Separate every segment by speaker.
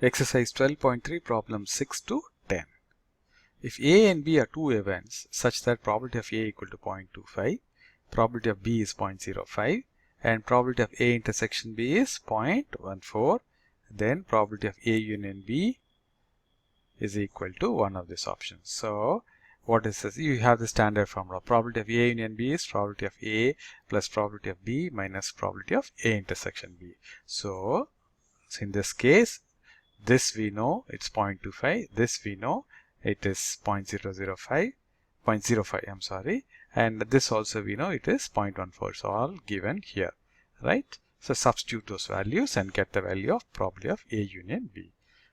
Speaker 1: Exercise 12.3 problem 6 to 10. If A and B are two events such that probability of A equal to 0.25, probability of B is 0.05 and probability of A intersection B is 0.14, then probability of A union B is equal to one of these options. So what is this? You have the standard formula. Probability of A union B is probability of A plus probability of B minus probability of A intersection B. So in this case, this we know it's 0.25, this we know it is 0.005, I'm sorry, and this also we know it is 0.14, so all given here, right? So substitute those values and get the value of probability of A union B.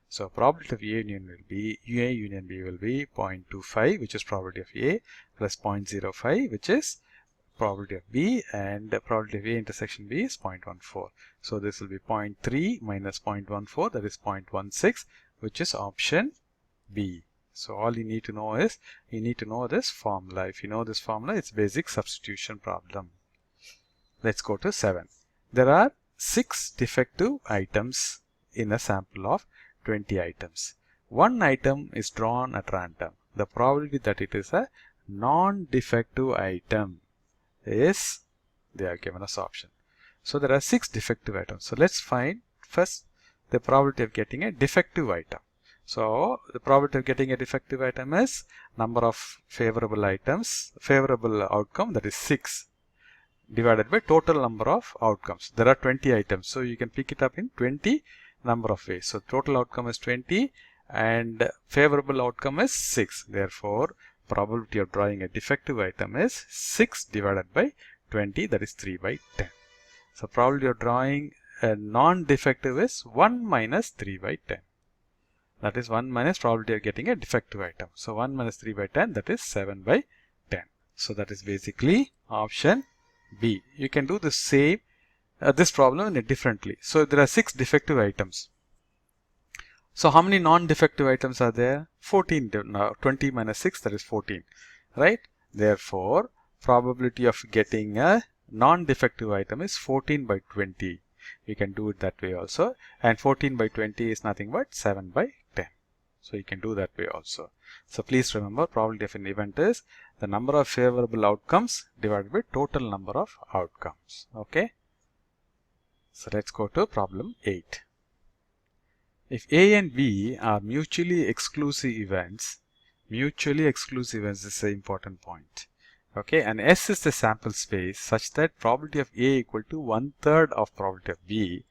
Speaker 1: So probability of A union B will be 0.25, which is probability of A, plus 0.05, which is probability of B, and probability of A intersection B is 0.14. So this will be 0.3 minus 0.14, that is 0.16, which is option B. So all you need to know is, you need to know this formula. If you know this formula, it's basic substitution problem. Let's go to 7. There are 6 defective items in a sample of 20 items. One item is drawn at random. The probability that it is a non-defective item is, they are given us option. So there are 6 defective items. So let's find first the probability of getting a defective item. So the probability of getting a defective item is number of favorable items, favorable outcome, that is 6, divided by total number of outcomes. There are 20 items, so you can pick it up in 20 number of ways. So total outcome is 20 and favorable outcome is 6. Therefore probability of drawing a defective item is 6 divided by 20, that is 3 by 10. So probability of drawing a non-defective is 1 minus 3 by 10. That is 1 minus probability of getting a defective item. So 1 minus 3 by 10, that is 7 by 10. So that is basically option B. You can do the same, this problem differently. So there are 6 defective items. So how many non-defective items are there? 14. 20 minus 6, that is 14, right? Therefore, probability of getting a non-defective item is 14 by 20. You can do it that way also. And 14 by 20 is nothing but 7 by 10. So you can do that way also. So please remember, probability of an event is the number of favorable outcomes divided by total number of outcomes. Okay. So let's go to problem 8. If A and B are mutually exclusive events is an important point. Okay, and S is the sample space such that probability of A equal to 1/3 of probability of B,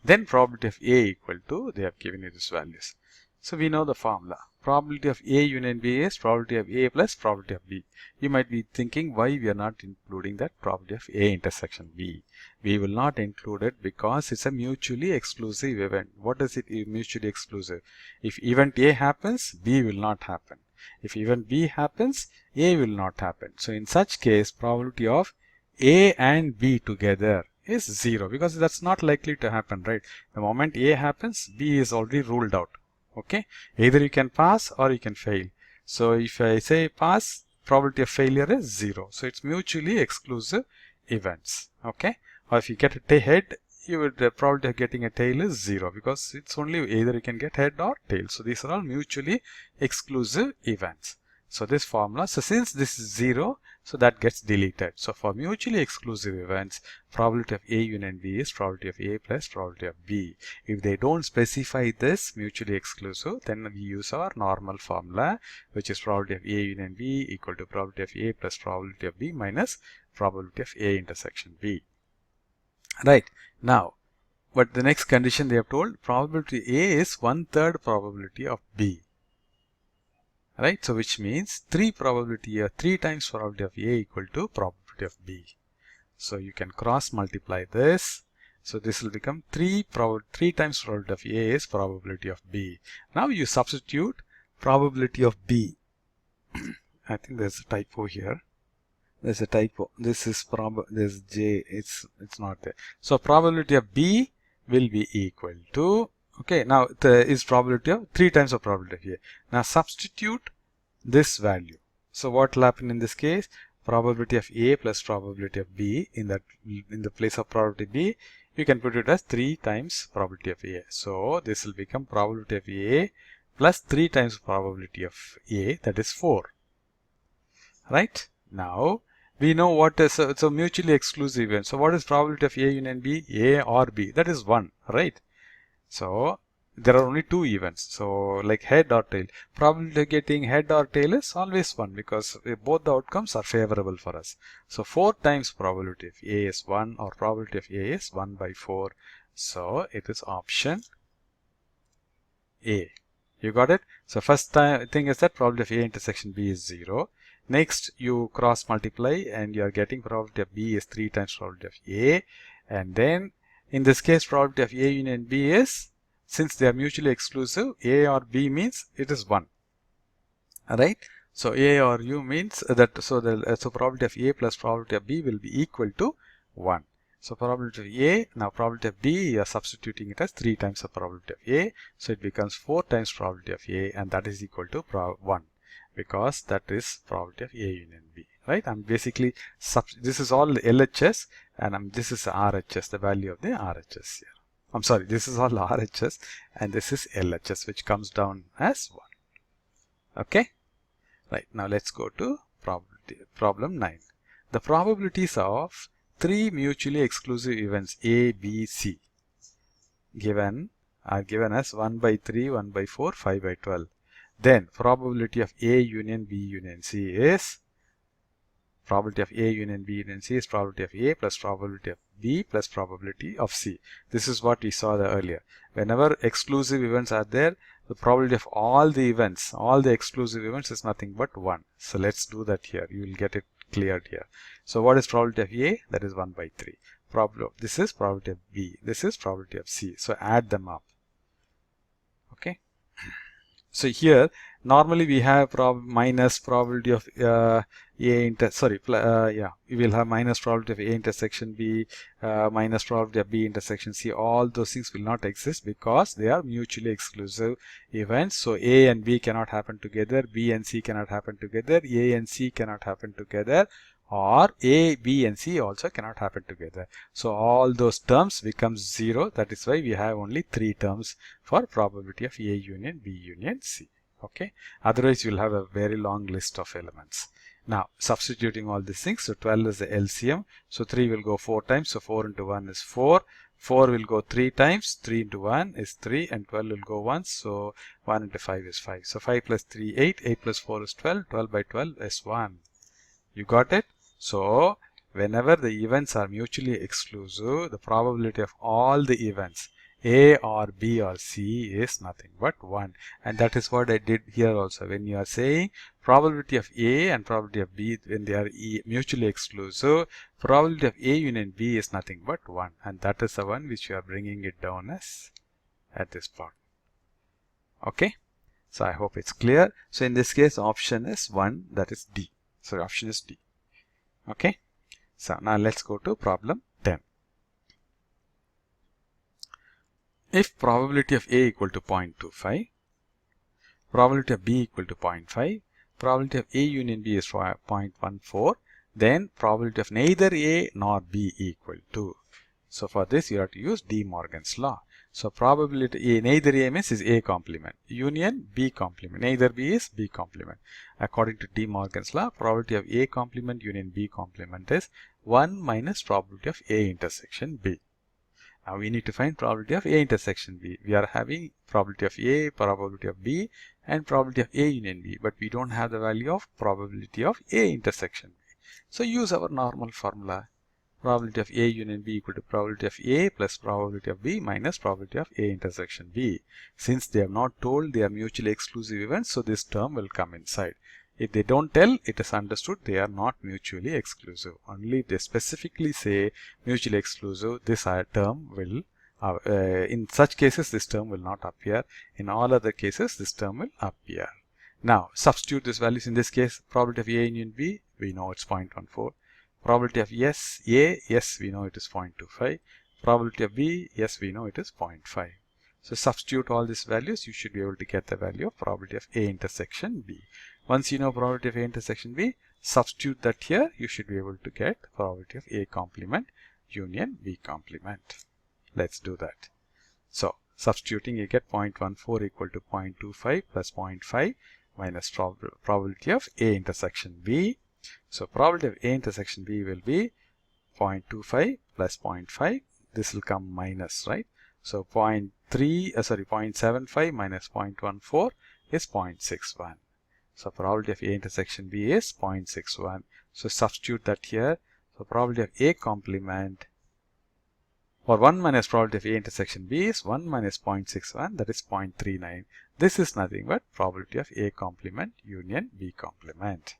Speaker 1: then probability of A equal to, they have given you these values. So we know the formula. Probability of A union B is probability of A plus probability of B. You might be thinking why we are not including that probability of A intersection B. We will not include it because it's a mutually exclusive event. What does it mean, mutually exclusive? If event A happens, B will not happen. If event B happens, A will not happen. So in such case, probability of A and B together is 0 because that's not likely to happen, right? The moment A happens, B is already ruled out. Okay, either you can pass or you can fail. So if I say pass, probability of failure is 0. So it's mutually exclusive events. Okay, or if you get a head, you would probability of getting a tail is 0 because it's only either you can get head or tail. So these are all mutually exclusive events. So this formula, so since this is 0, so that gets deleted. So for mutually exclusive events, probability of A union B is probability of A plus probability of B. If they don't specify this mutually exclusive, then we use our normal formula, which is probability of A union B equal to probability of A plus probability of B minus probability of A intersection B. Right. Now, but the next condition they have told, probability A is 1/3 probability of B. Right, so which means 3 times probability of A equal to probability of B. So you can cross multiply this. So this will become 3 times probability of A is probability of B. Now you substitute probability of B. I think there's a typo here. There's a typo. This is there's J. It's not there. So probability of B will be equal to, okay, now is probability of 3 times of probability of A. Now substitute this value. So what will happen in this case? Probability of A plus probability of B in the place of probability B, you can put it as 3 times probability of A. So this will become probability of A plus 3 times probability of A, that is 4. Right? Now, we know what is, it's a mutually exclusive event. So what is probability of A union B? A or B, that is 1, right? So there are only 2 events. So like head or tail. Probability of getting head or tail is always 1 because both the outcomes are favorable for us. So 4 times probability of A is 1 or probability of A is 1 by 4. So it is option A. You got it? So first thing is that probability of A intersection B is 0. Next you cross multiply and you are getting probability of B is 3 times probability of A. And then in this case probability of A union B is, since they are mutually exclusive, A or B means it is 1. Alright? So A or U means that, so probability of A plus probability of B will be equal to 1. So probability of A, now probability of B, you are substituting it as 3 times the probability of A. So it becomes 4 times probability of A, and that is equal to 1 because that is probability of A union B. Right? I'm basically, this is all the LHS and this is RHS, the value of the RHS here. I'm sorry, this is all RHS and this is LHS, which comes down as 1. Okay? Right, now let's go to problem 9. The probabilities of 3 mutually exclusive events A, B, C are given as 1 by 3, 1 by 4, 5 by 12. Then probability of A union B union C is, probability of A union B union C is probability of A plus probability of B plus probability of C. This is what we saw earlier. Whenever exclusive events are there, the probability of all the events, all the exclusive events is nothing but 1. So let's do that here. You will get it cleared here. So what is probability of A? That is 1 by 3. This is probability of B. This is probability of C. So add them up. Okay. So here normally we have minus probability of we will have minus probability of A intersection B, minus probability of B intersection C. All those things will not exist because they are mutually exclusive events. So A and B cannot happen together, B and C cannot happen together, A and C cannot happen together, or A, B and C also cannot happen together. So all those terms becomes 0. That is why we have only 3 terms for probability of A union B union C. Okay, otherwise you will have a very long list of elements. Now substituting all these things, so 12 is the LCM, so 3 will go 4 times, so 4 into 1 is 4, 4 will go 3 times, 3 into 1 is 3, and 12 will go once, so 1 into 5 is 5. So 5 plus 3, 8, 8 plus 4 is 12, 12 by 12 is 1. You got it? So whenever the events are mutually exclusive, the probability of all the events A or B or C is nothing but 1. And that is what I did here also. When you are saying probability of A and probability of B, when they are mutually exclusive, probability of A union B is nothing but 1. And that is the one which you are bringing it down as at this part. Okay. So I hope it's clear. So in this case, option is 1, that is D. So option is D. Okay. So now let's go to problem 10. If probability of A equal to 0.25, probability of B equal to 0.5, probability of A union B is 0.14, then probability of neither A nor B equal to. So for this you have to use De Morgan's law. So probability A, neither A means is A complement, union B complement, neither B is B complement. According to De Morgan's law, probability of A complement union B complement is 1 minus probability of A intersection B. Now we need to find probability of A intersection B. We are having probability of A, probability of B, and probability of A union B, but we don't have the value of probability of A intersection B. So use our normal formula. Probability of A union B equal to probability of A plus probability of B minus probability of A intersection B. Since they have not told they are mutually exclusive events, so this term will come inside. If they don't tell, it is understood they are not mutually exclusive. Only if they specifically say mutually exclusive, this term will, in such cases, this term will not appear. In all other cases, this term will appear. Now, substitute these values. In this case, probability of A union B, we know it's 0.14. Probability of A, yes, we know it is 0.25. Probability of B, yes, we know it is 0.5. So substitute all these values, you should be able to get the value of probability of A intersection B. Once you know probability of A intersection B, substitute that here, you should be able to get probability of A complement union B complement. Let's do that. So substituting, you get 0.14 equal to 0.25 plus 0.5 minus probability of A intersection B. So probability of A intersection B will be 0.25 plus 0.5. This will come minus, right? So 0.75 minus 0.14 is 0.61. So probability of A intersection B is 0.61. So substitute that here. So probability of A complement, or 1 minus probability of A intersection B is 1 minus 0.61, that is 0.39. This is nothing but probability of A complement union B complement.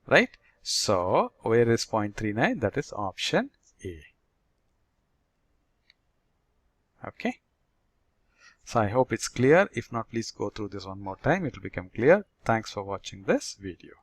Speaker 1: Right? So where is 0.39? That is option A. Okay. So I hope it's clear. If not, please go through this one more time. It will become clear. Thanks for watching this video.